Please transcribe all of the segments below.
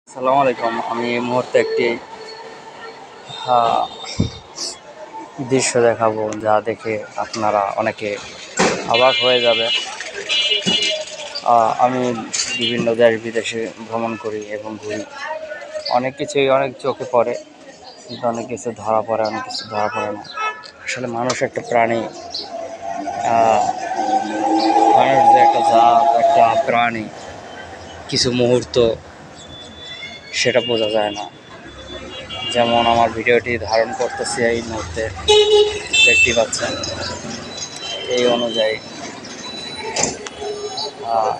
আসসালামু আলাইকুম। আমি এই মুহূর্তে একটি আহ, দৃশ্য দেখাবো, যা দেখে আপনারা অনেকে অবাক হয়ে যাবে। আমি বিভিন্ন দেশ বিদেশে ভ্রমণ করি এবং ঘুরি। অনেক কিছুই অনেক চোখে পড়ে, কিন্তু অনেক কিছু ধরা পড়ে, অনেক কিছু ধরা পড়ে না। আসলে মানুষ একটা প্রাণী। আহ, মানুষ যে একটা জাত, একটা প্রাণী, কিছু মুহূর্ত সেটা বোঝা যায় না। যেমন আমার ভিডিওটি ধারণ করতেছি এই মুহূর্তে, দেখতে পাচ্ছেন। এই অনুযায়ী আহ,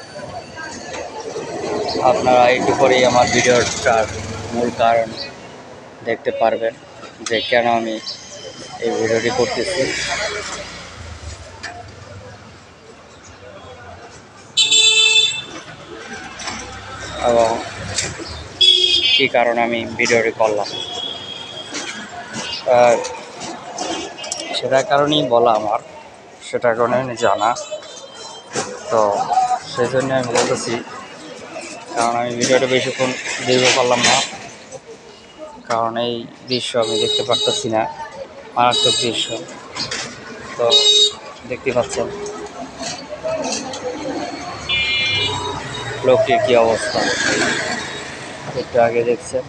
আপনারা একটু পরেই আমার ভিডিওটার মূল কারণ দেখতে পারবেন, যে কেন আমি এই ভিডিওটি করতেছি এবং কী কারণে আমি ভিডিওটি করলাম। আর সেটার কারণেই বলা আমার, সেটার কারণে আমি জানা। তো সেই জন্য আমি বলতেছি, কারণ আমি ভিডিওটা বেশিক্ষণ দীর্ঘ করলাম না, কারণ এই দৃশ্য আমি দেখতে পারতেছি না, মারাত্মক দৃশ্য। তো দেখতে পাচ্ছেন লোকটির কী অবস্থা, একটু আগে দেখছেন।